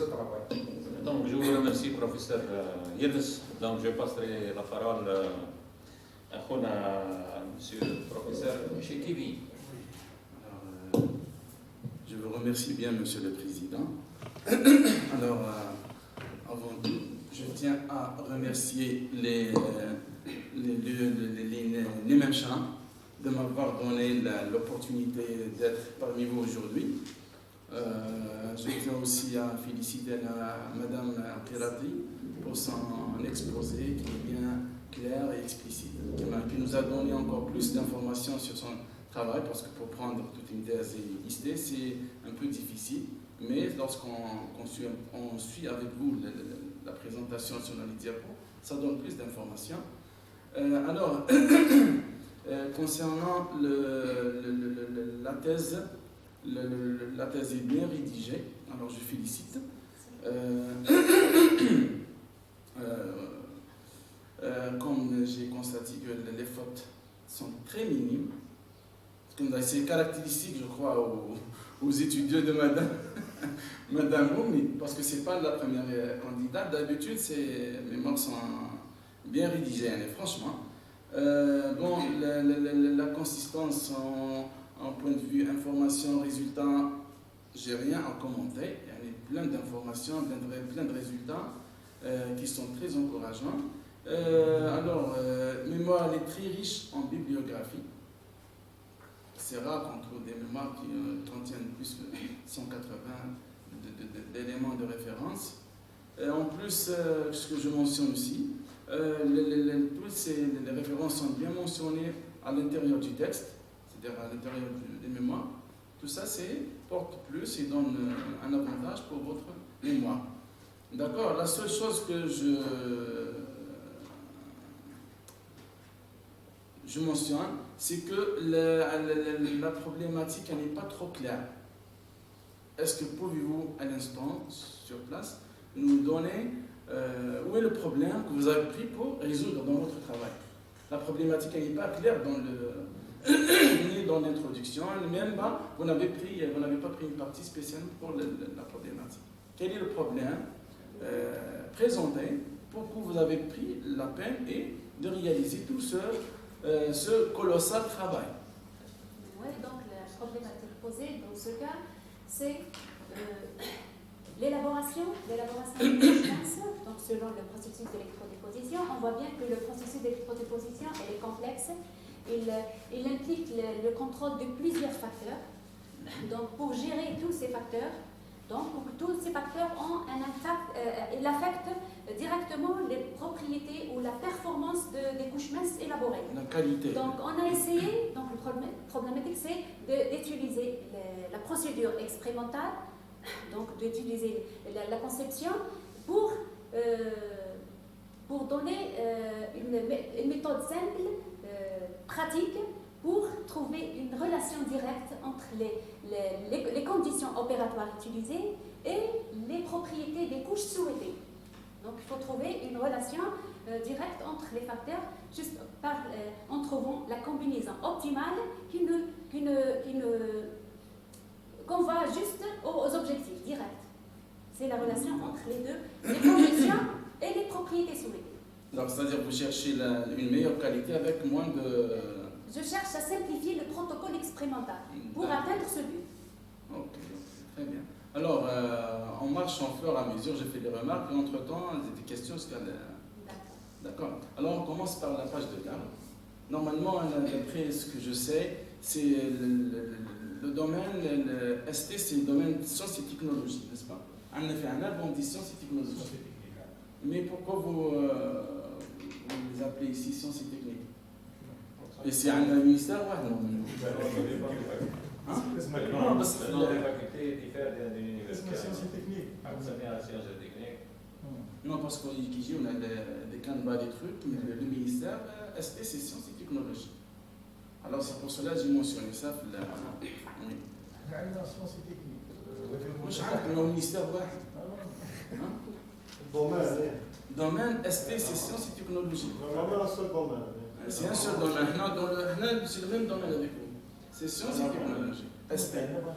ce travail. Donc, je vous remercie, professeur Yildiz. Donc, je passerai la parole à monsieur le professeur Chekiri. Je vous remercie bien, Monsieur le Président. Alors, avant tout, je tiens à remercier les Nememcha de m'avoir donné l'opportunité d'être parmi vous aujourd'hui. Je tiens aussi à féliciter Madame Pirati pour son exposé qui est bien clair et explicite, qui nous a donné encore plus d'informations sur son travail, parce que pour prendre toute une thèse et lister, c'est un peu difficile, mais lorsqu'on suit avec vous la présentation sur les diapos, ça donne plus d'informations. Alors, concernant la thèse, la thèse est bien rédigée, alors je félicite. Comme j'ai constaté que les fautes sont très minimes, c'est caractéristique, je crois, aux étudiants de Madame Moumi, parce que ce n'est pas la première candidate. D'habitude, mes marques sont bien rédigées, franchement. Bon, la consistance en point de vue information, résultat, j'ai rien à commenter. Il y a plein d'informations, plein de résultats qui sont très encourageants. Alors, mémoire, elle est très riche en bibliographie. C'est rare qu'on trouve des mémoires qui contiennent plus de 180 d'éléments de référence. En plus, ce que je mentionne aussi, toutes les références sont bien mentionnées à l'intérieur du texte, c'est-à-dire à l'intérieur des mémoires. Tout ça, porte plus et donne un avantage pour votre mémoire. D'accord? La seule chose que je mentionne, c'est que la problématique n'est pas trop claire. Est-ce que pouvez-vous, à l'instant, sur place, nous donner où est le problème que vous avez pris pour résoudre dans votre travail? La problématique n'est pas claire ni dans l'introduction, même pas, vous n'avez pas pris une partie spéciale pour la problématique. Quel est le problème présenté pour que vous avez pris la peine de réaliser tout ce colossal travail? Oui, donc la problématique posée dans ce cas, c'est l'élaboration de l'échéance. Donc selon le processus d'électrodéposition, on voit bien que le processus d'électrodéposition est complexe. Il implique le contrôle de plusieurs facteurs. Donc pour gérer tous ces facteurs, pour que tous ces facteurs ont un impact, il affecte directement les propriétés ou la performance des couches minces élaborées. La qualité. Donc on a essayé, donc le problématique c'est d'utiliser la procédure expérimentale, donc d'utiliser la conception pour donner une méthode simple, pratique, pour trouver une relation directe entre les conditions opératoires utilisées et les propriétés des couches souhaitées. Donc il faut trouver une relation directe entre les facteurs, juste en trouvant la combinaison optimale qu'on va juste aux objectifs directs. C'est la relation entre les deux, les conditions et les propriétés souhaitées. Donc c'est-à-dire que vous cherchez une meilleure qualité avec moins de... Je cherche à simplifier le protocole expérimental pour atteindre ce but. Ok, très bien. Alors, on marche en fur et à mesure, j'ai fait des remarques, et entre-temps, des questions. D'accord. Alors, on commence par la page de garde. Normalement, d'après ce que je sais, c'est le domaine, le ST, c'est le domaine sciences et technologies, n'est-ce pas? On a fait un arrondi sciences et technologies. Mais pourquoi vous les appelez ici sciences et techniques? Et c'est un ministère ou non? Non, parce que les facultés diffèrent d'une université. Sciences et techniques. Ça vient à sciences et techniques. Non, parce qu'au Yikiji, on a des canevas, des trucs, mais le ministère, ST, c'est sciences et technologies. Alors c'est pour cela que j'ai mentionné ça. Oui. Sciences et techniques. Je crois que le ministère, domaine ST, c'est sciences et technologies. C'est un seul domaine. C'est le même domaine avec vous. C'est sciences et technologies. ST. Normalement,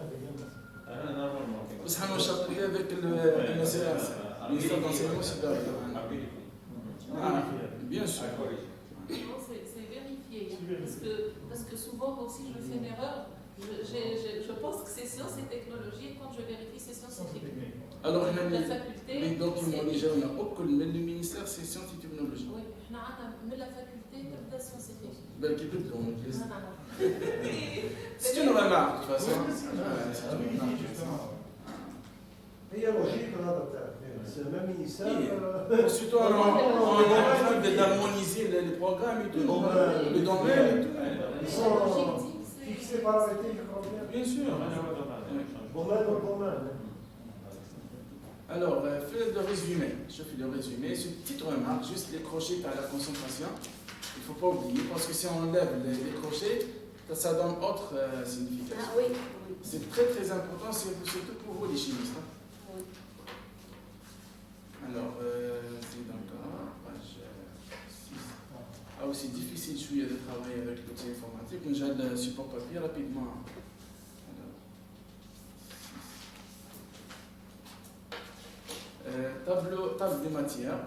بس حنشتغل avec le MSRS, ministère d'enseignement supérieur. Bien sûr. Non, c'est vérifié. Parce que souvent, moi aussi, je fais une erreur. Je pense que c'est sciences et technologies, et quand je vérifie, c'est sciences et technologies. Alors, La faculté. les documents déjà, on a aucun, mais le ministère, c'est sciences et technologies. Oui, on a la faculté de sciences et technologies. Ben, qui peut donc. C'est C'est une remarque, de toute façon. هي لوجيك هذا c'est le même ministère. Surtout on est en train d'harmoniser les programmes et tout, le domaine et tout. Ils sont fixés par arrêté, je crois bien. Bien sûr. Domaine au domaine. Alors, fais le résumé. Je fais le résumé. C'est une petite remarque, juste les crochets par la concentration. Il ne faut pas oublier, parce que si on enlève les crochets, ça donne autre signification. Ah oui, oui. C'est très très important, surtout pour vous les chimistes. Hein. Oui. Alors, c'est d'accord, page 6. Ah oui, c'est difficile de travailler avec l'outil informatique, mais j'ai le support papier rapidement. Alors, table de matière.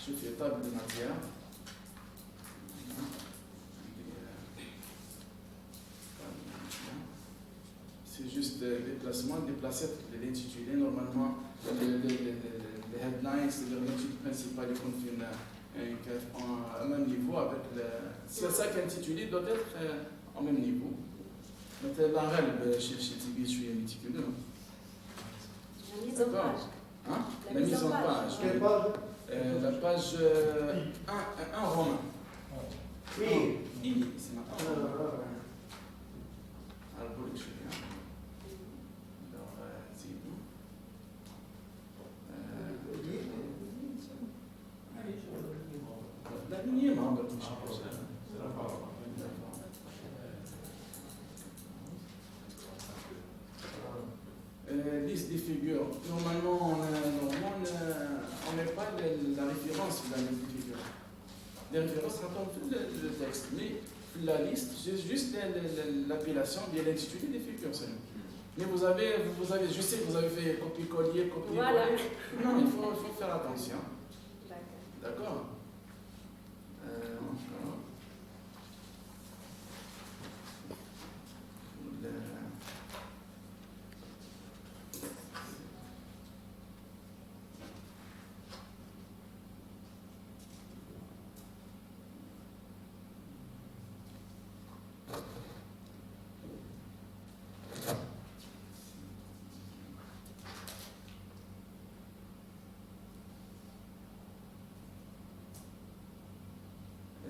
Je fais table de matière. C'est juste des déplacements, déplacer l'intitulé. Normalement, les headlines, l'intitulé principal, ils contiennent à même niveau avec le. C'est ça qu'intitulé doit être au même niveau. Mais la règle, chez Tibi, je suis méticuleux. La mise en page. Hein? La mise en page. Quelle page? La page 1 romain. Oui. C'est maintenant. Alors, pour l'écrire. Liste des figures. Normalement, on met pas la référence de la liste des figures. Les références racontent le texte, mais la liste, c'est juste l'appellation, bien l'intitulé des figures seulement. Mais vous avez, je sais que vous avez fait copier-coller, copier-coller. Voilà. Non, il faut faire attention. D'accord. D'accord.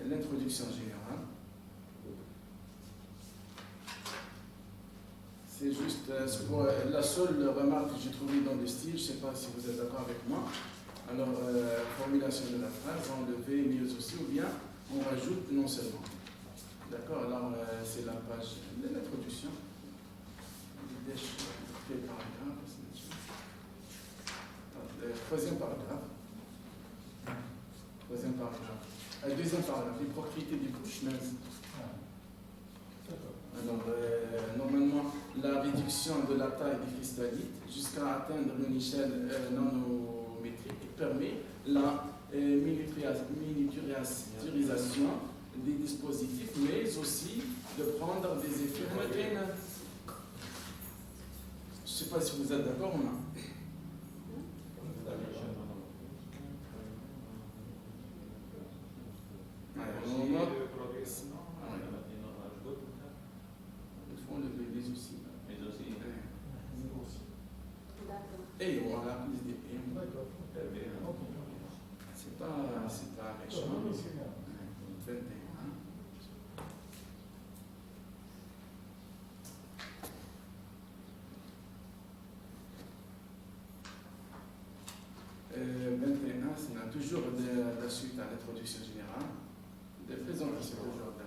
L'introduction générale. C'est juste la seule remarque que j'ai trouvée dans le style, je ne sais pas si vous êtes d'accord avec moi. Alors, formulation de la phrase, enlever mieux aussi, ou bien on rajoute non seulement. D'accord, alors c'est la page de l'introduction. Troisième paragraphe. Deuxième paragraphe, les propriétés des couches minces. Alors, normalement, la réduction de la taille des cristallites jusqu'à atteindre une échelle nanométrique permet la miniaturisation des dispositifs, mais aussi de prendre des effets homogènes. Je ne sais pas si vous êtes d'accord ou non. Et on a plus des PM. C'est pas méchant. 21, c'est toujours de la suite à l'introduction générale. De présentation toujours de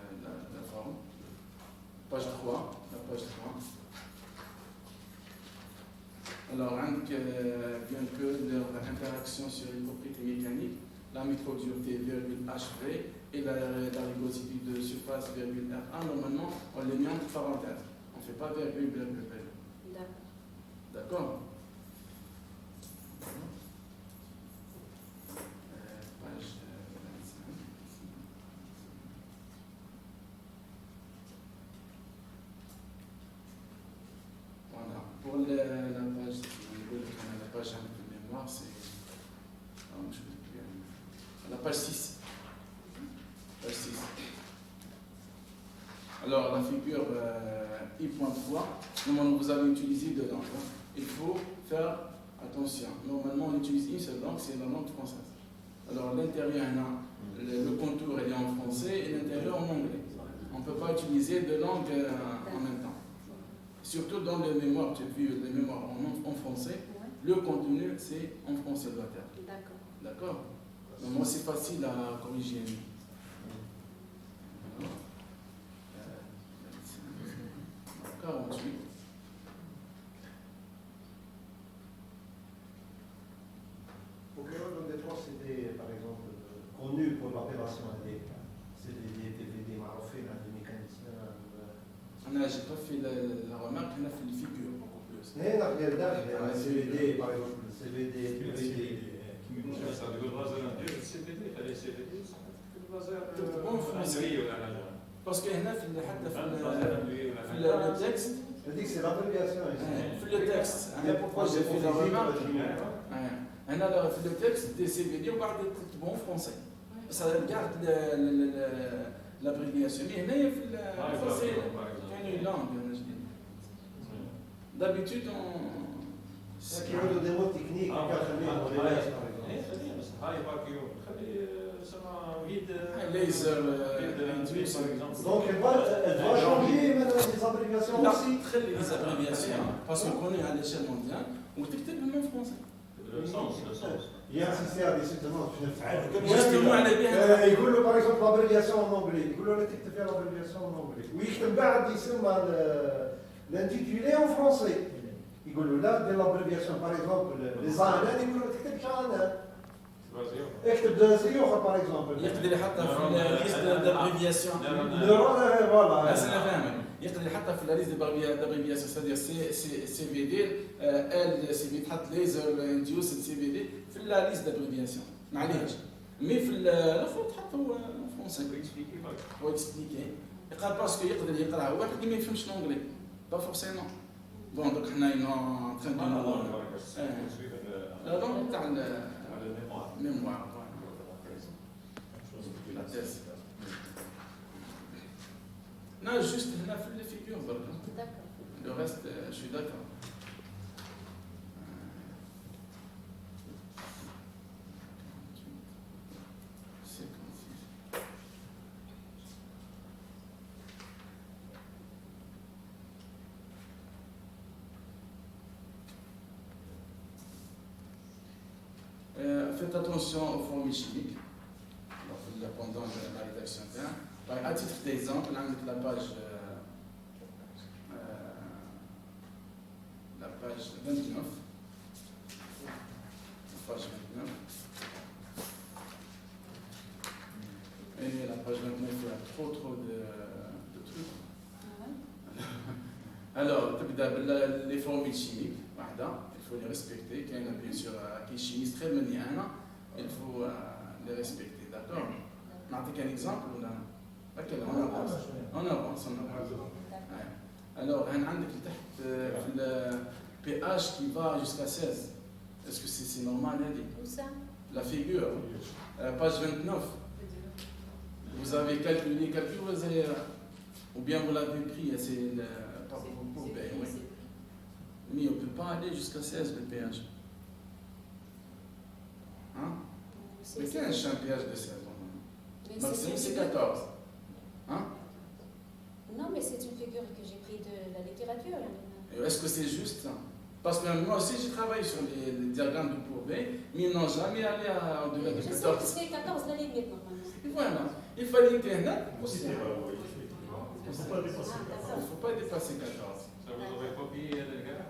la forme. Page 3, la page 3. Alors, bien que leur interaction sur les propriétés mécaniques, la microdureté HV et la rugosité de surface RA, normalement, on les met entre parenthèses. On ne fait pas virgule. D'accord. D'accord. Page 25. Voilà. Pour la page, la page de mémoire, c'est la page 6. Page 6. Alors, la figure I.3, normalement vous avez utilisé deux langues. Il faut faire attention. Normalement, on utilise une seule langue, c'est la langue française. Alors, l'intérieur, le contour il est en français et l'intérieur en anglais. On ne peut pas utiliser deux langues en même temps. Surtout dans les mémoires, j'ai vu les mémoires en français, le contenu c'est en français doit être. D'accord. D'accord. Moi c'est facile à corriger. 48. Au Cameroun, on a des trois CD, par exemple, connus pour l'opération AD. CD, DVD, marocain, des mécaniciens. J'ai pas fait la remarque, on a fait les figures beaucoup plus. هنا في الداخل CVD par exemple, CVD, DVD. Parce que هنا في حتى في le texte. Je dis que c'est l'abréviation ici. في le texte. Pourquoi j'ai fait la remarque? هنا في le texte des CVD وبعد تكتبوا en français. Ça garde l'abréviation. Mais هنا في الفرنسي كاين une langue. D'habitude on C'est qu'il y a des mots techniques, par exemple. laser, Donc elle doit changer maintenant les abréviations aussi. Les abréviations, parce qu'on connaît à l'échelle mondiale, on تكتب même français. Le sens. Il y a assisté à des soutenants de Justement, elle est bien. يقول له par exemple l'abréviation en anglais, يقول له لا تكتب فيها l'abréviation en anglais. ويكتب بعد يسمى l'intitulé en français. يقول له لا دير l'abréviation par exemple les عنان يقول له ما تكتبش عنان. اكتب زي اخر par exemple. يقدر يحطها في الليست d'abréviation. فوالا. أنا فاهمك. يقدر يحطها في الليست d'abréviation, c'est-à-dire CVD, LCV تحط laser induce CVD في la liste d'abréviation. معليش. مي في الأخر تحطه فرنسي. هو expliquer. يقال باسكو يقدر يقراها واحد اللي ما يفهمش الانجلي. با فورسيمون. بون دوك حنا ان تران دو لا دونك تاع الميموار لا تيس لا جوست هنا في لي فيغور برك لو ريست جو داكور Faites attention aux formules chimiques pendant la rédaction. À titre d'exemple, la page 29. Page 29. Et la page 29, il y a trop de trucs. Alors, les formules chimiques, il faut les respecter. Il y en a bien sûr qui chimistes très maniana, il faut les respecter. D'accord? نعطيك un exemple ولا on avance. Alors هنا عندك تحت في pH qui va jusqu'à 16. Est-ce que c'est normal هذه? Où ça? La figure, page 29. Vous avez calculé ou bien vous l'avez pris, c'est par rapport au oui. Mais on ne peut pas aller jusqu'à 16 le pH. Hein? Mais c'est un pH de 16. Maximum c'est 14. Hein? Non, mais c'est une figure que j'ai prise de la littérature. Est-ce que c'est juste? Parce que moi aussi j'ai travaillé sur les diagrammes de Courbet, mais ils n'ont jamais allé au-delà de 14. Je sais que c'est 14 la limite normalement. Et voilà. Il fallait qu'il y ait un aussi. Il Il ne faut pas dépasser 14. Il ne faut pas dépasser 14. Ça vous aurait copié le gars,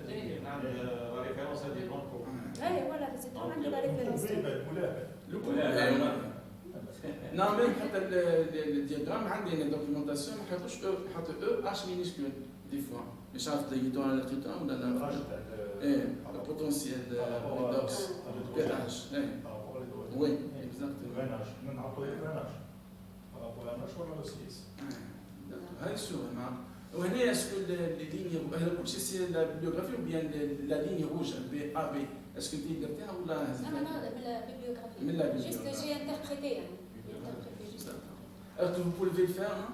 la référence à des banques. Oui, voilà, c'est pas mal de la référence. Le Courbet. Non, même le diagramme, il y a une documentation, il y a E H minuscule. Des fois. مش عارف تلقيتوها على الختام ولا لا؟ ايه البوتنسيال ريدوكس pH. ايه وي اكزاكتومون. هاي شو معك. وهنا اسكو لي ليني هذا كلشي سي لا بيبليوغرافي وبيان لا ليني روج بي ا بي اسكو انت درتيها ولا هزيتها؟ لا من من لا بيبليوغرافي. لا Juste بيبليوغرافي. j'ai interprété يعني. Interprété juste. Est-ce que vous pouvez le faire, hein?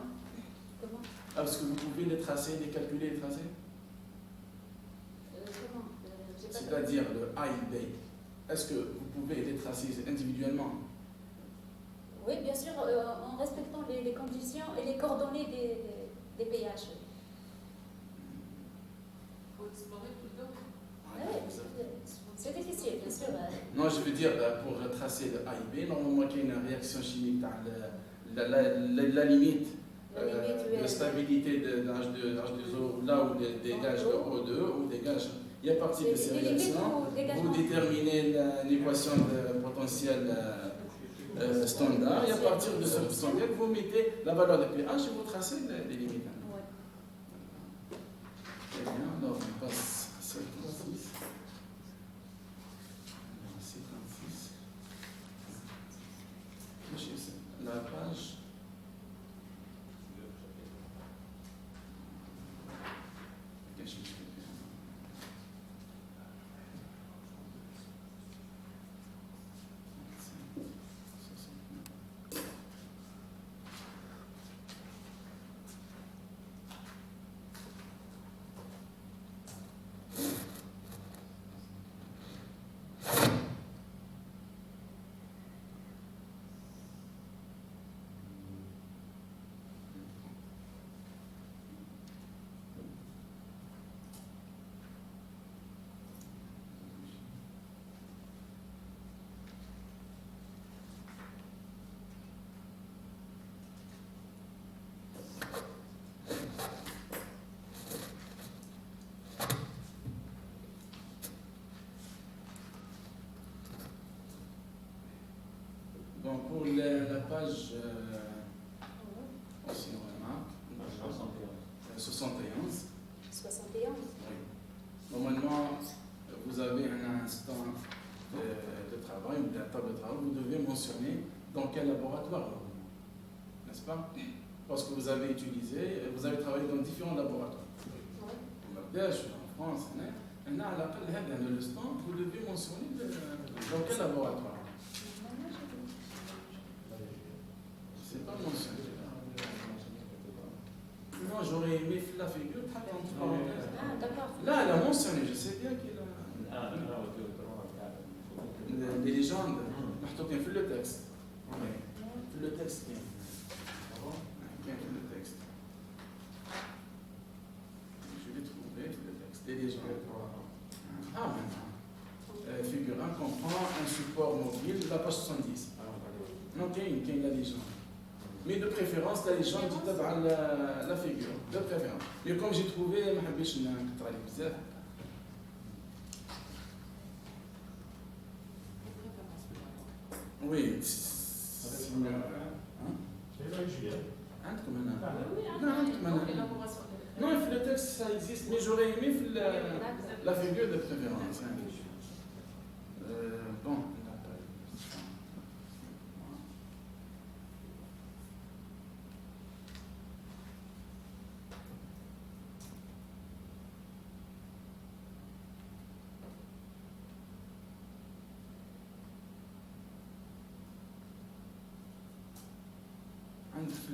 Comment? Est-ce que vous pouvez les tracer, les calculer, les tracer? Comment? J'ai pas C'est-à-dire le A et B. Est-ce que vous pouvez les tracer individuellement? Oui, bien sûr, en respectant les conditions et les coordonnées des pH. Il faut explorer tout le dos. Ouais, c'est difficile, bien sûr. Non, je veux dire, pour tracer le A et B, normalement, il y a une réaction chimique dans la limite de stabilité de l'H2O, là où dégage le O2 ou dégage. Et à partir de ces réactions, vous déterminez l'équation de potentiel standard. Et à partir de ce standard, vous mettez la valeur de pH et vous tracez les limites. Ouais. Très bien, alors on passe à 56. La page. Donc pour la page aussi on remarque 71. 71. Oui. Normalement, vous avez un instant de travail ou d'un table de travail, vous devez mentionner dans quel laboratoire, n'est-ce pas? Parce que vous avez travaillé dans différents laboratoires. En France, on a le stand, vous devez mentionner dans quel laboratoire. C'est pas mentionné. Non, j'aurais aimé la figure, pas entre parenthèses. Ah, d'accord. Là, elle a mentionné, je sais bien qu'il a. Les légendes, محطوطين في le texte. في le texte كاين. كاين في le texte. Je vais trouver le texte. Les légendes. Ah, maintenant. Figure 1 comprend un support mobile de la page 70. Non, كاين la légende. Mais de préférence, la légende dit la figure. De préférence. Mais comme j'ai trouvé, je ne vais pas vous Oui. Non, le texte, ça existe, mais j'aurais aimé la figure de préférence. Bon.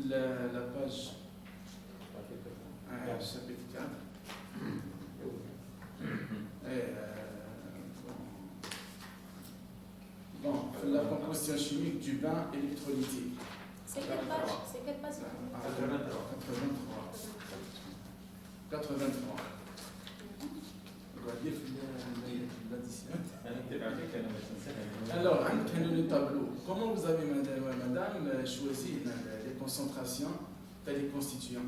La page chapitre 4. Bon, la composition chimique du bain électrolytique. C'est quelle page? C'est quelle page? 83. Alors, le tableau. Comment vous avez, madame, choisi les concentrations des constituants?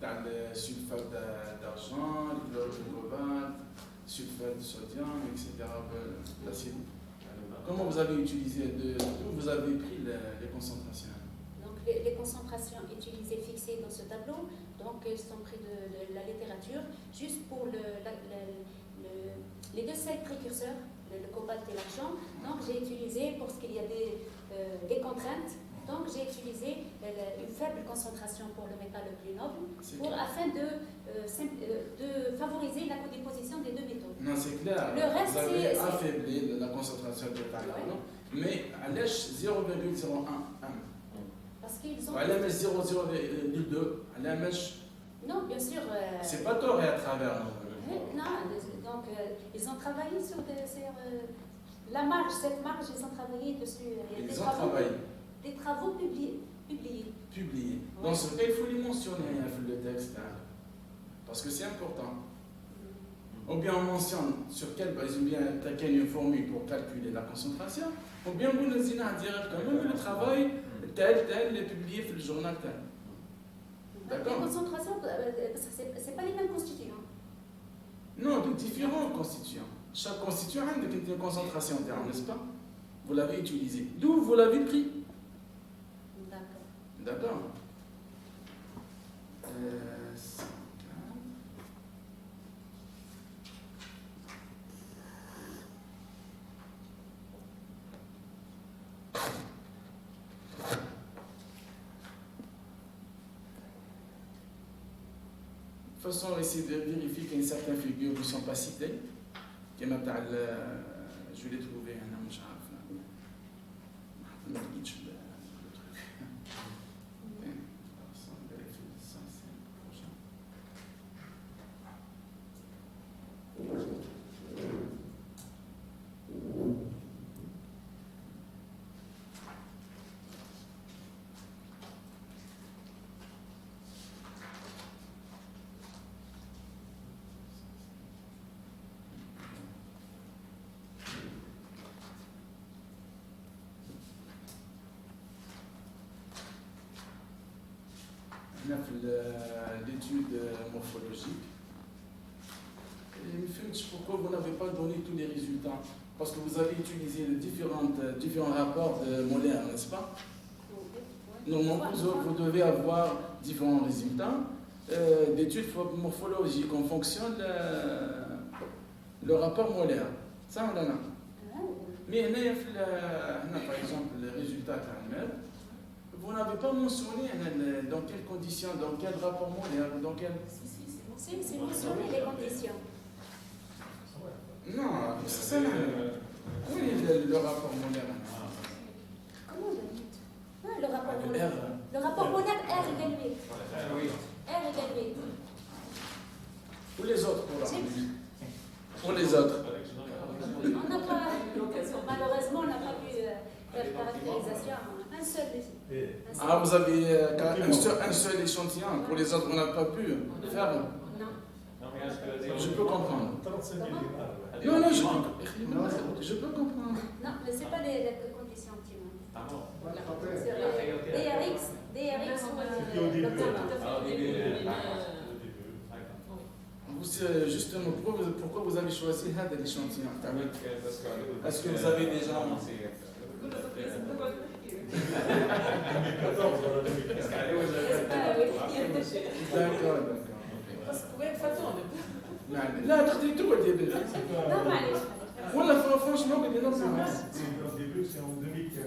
Dans le sulfate d'argent, le chlorure de cobalt, sulfate de sodium, etc. L'acide. Comment vous avez utilisé, d'où vous avez pris les concentrations? Donc les concentrations utilisées, fixées dans ce tableau, donc elles sont prises de la littérature, juste pour les deux sels précurseurs, le cobalt et l'argent. Donc j'ai utilisé, pour ce qu'il y a des contraintes, donc j'ai utilisé une faible concentration pour le métal le plus noble, afin de favoriser la codéposition des deux métaux. Non, c'est clair. Le reste, vous avez c'est affaibli la concentration de métal, mais à l'âge 0,01. parce qu'ils ont... À l'âge 0,02, à l'âge... Non, bien sûr. C'est pas tort et à travers. Non, donc ils ont travaillé sur la marge, cette marge, ils ont travaillé dessus. Il y a des travaux publiés. Publiés. Dans ce cas, il faut les mentionner dans le texte, parce que c'est important. Ou bien on mentionne sur quelle base, ou bien quelle une formule pour calculer la concentration, ou bien on nous dit directement le travail tel est publié dans le journal tel. D'accord. La concentration, c'est pas les mêmes constituants. Non, de différents constituants. Chaque constituant a une concentration interne, n'est-ce pas? Vous l'avez utilisé. D'où vous l'avez pris? D'accord. D'accord. De toute façon, essayer de vérifier qu'il y a certaines figures qui ne sont pas citées. Je vais les trouver. Je ne sais pas. L'étude morphologique. Et pourquoi vous n'avez pas donné tous les résultats? Parce que vous avez utilisé différents rapports de molaires, n'est-ce pas? Normalement, vous devez avoir différents résultats d'études morphologiques en fonction le rapport molaire. Ça, on en a. Mais par exemple, le résultat terminal. Vous n'avez pas mentionné dans quelles conditions, dans quel rapport molaire, dans quel... Si, c'est mentionné les conditions. Non, c'est ça. Où est le rapport molaire? Comment le dites? Le rapport molaire. Le rapport molaire R égale 8. R égale 8. Pour les autres, pour les autres. On n'a pas, malheureusement, on n'a pas pu faire caractérisation. Un seul. Ah, vous avez un seul échantillon. Pour les autres, on n'a pas pu faire. Non. Je peux comprendre. Non, je peux comprendre. Non, mais ce n'est pas les conditions optimales. DRX ou justement, pourquoi vous avez choisi l'échantillon? Est-ce que vous avez déjà... D'accord. لا تاخذي تو ديال Non, معليش. ولا franchement que des noms Au début, c'est en 2015.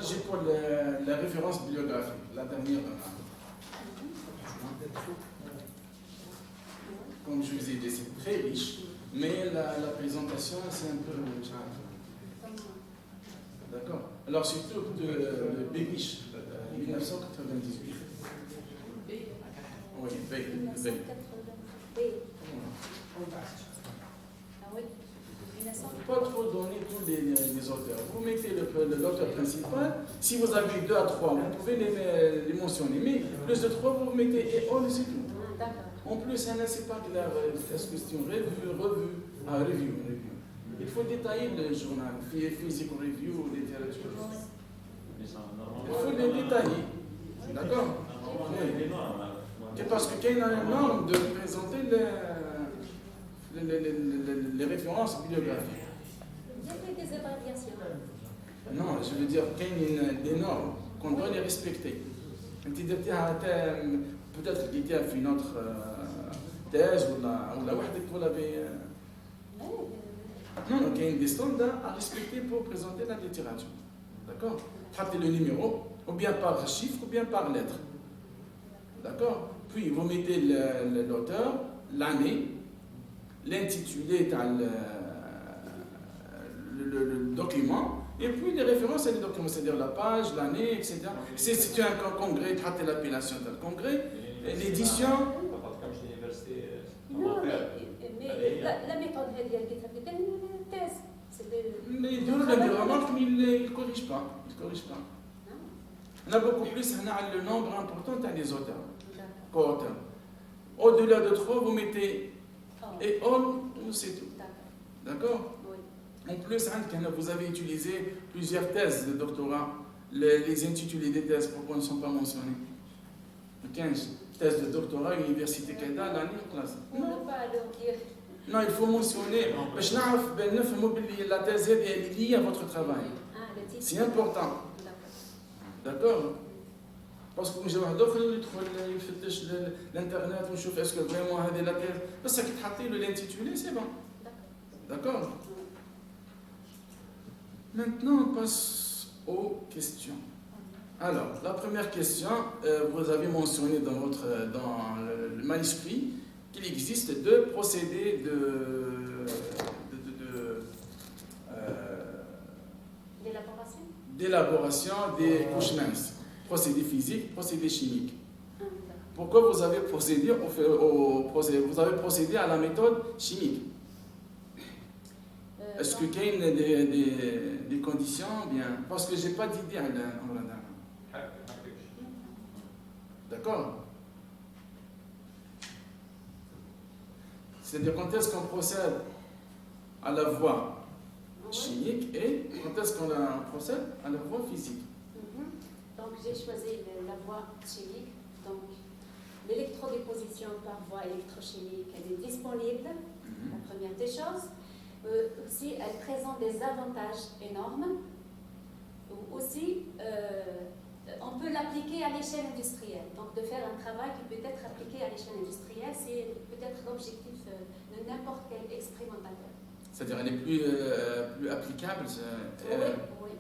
J'ai pour la référence bibliographique, la dernière. Comme je vous ai dit, c'est très riche, mais la présentation, c'est un peu... D'accord. Alors, surtout de Bébiche, 1998. Oui, B. 1980. B. Ah oui. Il ne faut pas trop donner tous les auteurs. Vous mettez l'auteur principal. Si vous avez 2 à 3, vous pouvez les mentionner. Mais plus de 3, vous mettez et on, c'est tout. En plus, c'est pas clair. Est-ce que c'est une revue? Ah, review. Il faut détailler le journal, physical review, littérature. Il faut le détailler. D'accord? C'est parce qu'il y a une norme de présenter les références bibliographiques. Il y a des abréviations. Non, je veux dire qu'il y a des normes qu'on doit les respecter. Peut-être qu'il y a une autre thèse ou la vous l'avez. Non, il y a des standards à respecter pour présenter la littérature. D'accord? Traitez le numéro, ou bien par chiffre, ou bien par lettre. D'accord? Puis vous mettez l'auteur, l'année, l'intitulé dans le document, et puis les références à les documents, c'est-à-dire la page, l'année, etc. Si c'est un congrès, traitez l'appellation d'un congrès, l'édition. Non, mais la méthode c'est une thèse. Mais il remarque, mais il ne corrige pas. On a beaucoup plus le nombre important des auteurs. Co-auteurs. Au-delà de 3, vous mettez et all, c'est tout. D'accord? En plus, vous avez utilisé plusieurs thèses de doctorat. Les intitulés des thèses, pourquoi ne sont pas mentionnés? 15 thèses de doctorat, université Canada, l'année en classe. Non, il faut mentionner. La thèse est liée à votre travail. C'est important. D'accord? Parce que j'ai un d'autre il fait l'internet, on chauffe est-ce que vraiment la thèse. Parce que l'intitulé, c'est bon. D'accord? Maintenant, on passe aux questions. Alors, la première question, vous avez mentionné dans le manuscrit qu'il existe deux procédés d'élaboration des couches minces. Procédé physique, procédé chimique. Pourquoi vous avez procédé à la méthode chimique? Est-ce qu'il y a des conditions bien? Parce que je n'ai pas d'idée à l'Amrana. D'accord? C'est-à-dire quand est-ce qu'on procède à la voie chimique et quand est-ce qu'on procède à la voie physique? Donc j'ai choisi la voie chimique. Donc l'électrodéposition par voie électrochimique, elle est disponible, la première des choses. Aussi, elle présente des avantages énormes. Aussi, on peut l'appliquer à l'échelle industrielle. Donc, de faire un travail qui peut être appliqué à l'échelle industrielle, c'est peut-être l'objectif de n'importe quel expérimentateur. C'est-à-dire, elle est plus applicable Oui.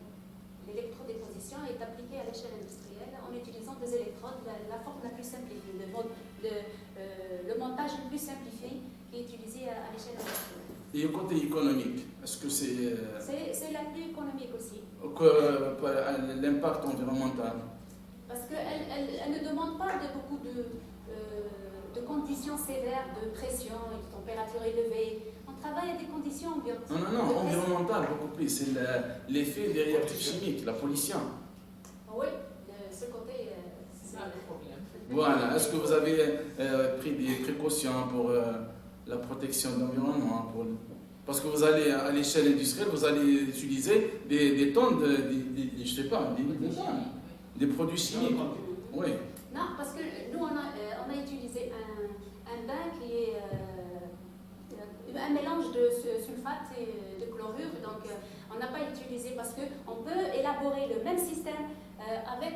L'électrodéposition est appliquée à l'échelle industrielle en utilisant des électrodes, la forme la plus simplifiée, le montage le plus simplifié qui est utilisé à l'échelle industrielle. Et au côté économique, est-ce que c'est... C'est la plus économique aussi. L'impact environnemental. Parce qu'elle ne demande pas beaucoup de conditions sévères, de pression et de température élevée. On travaille à des conditions ambiantes. Non, environnemental beaucoup plus. C'est l'effet des réactifs chimiques, la pollution. Oui, de ce côté, c'est un problème. Voilà. Est-ce que vous avez pris des précautions pour la protection de l'environnement? Parce que vous allez, à l'échelle industrielle, vous allez utiliser des tonnes je sais pas, des produits chimiques. Oui. Non, parce que nous, on a utilisé un bain qui est un mélange de sulfate et de chlorure. Donc, on n'a pas utilisé parce qu'on peut élaborer le même système avec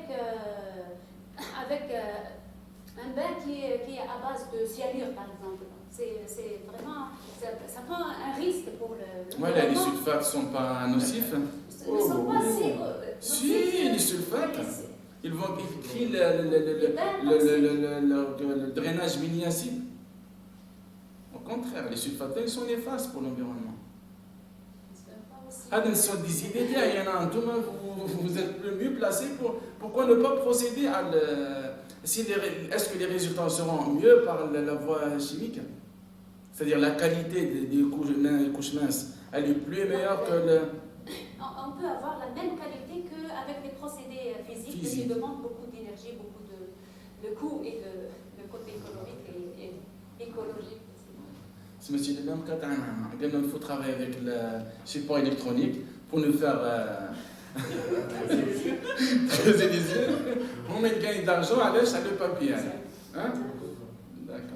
un bain qui est à base de cyanure, par exemple. C'est vraiment, ça prend un risque pour le voilà, les sulfates ne sont pas nocifs. Ils ne sont pas si, les sulfates, ils vont créer le drainage mini-acide. Au contraire, les sulfates, ils sont néfastes pour l'environnement. Ce sont des idées, il y en a un, vous êtes le mieux placé pourquoi ne pas procéder à est-ce que les résultats seront mieux par la voie chimique? C'est-à-dire la qualité des couches minces, elle est plus meilleure que le... On peut avoir la même qualité qu'avec les procédés physiques qui demandent beaucoup d'énergie, beaucoup de coûts et le côté économique et écologique. C'est monsieur le même cas, il faut travailler avec le support électronique pour nous faire très élysée. On met gain d'argent à l'aise à le papier. Hein?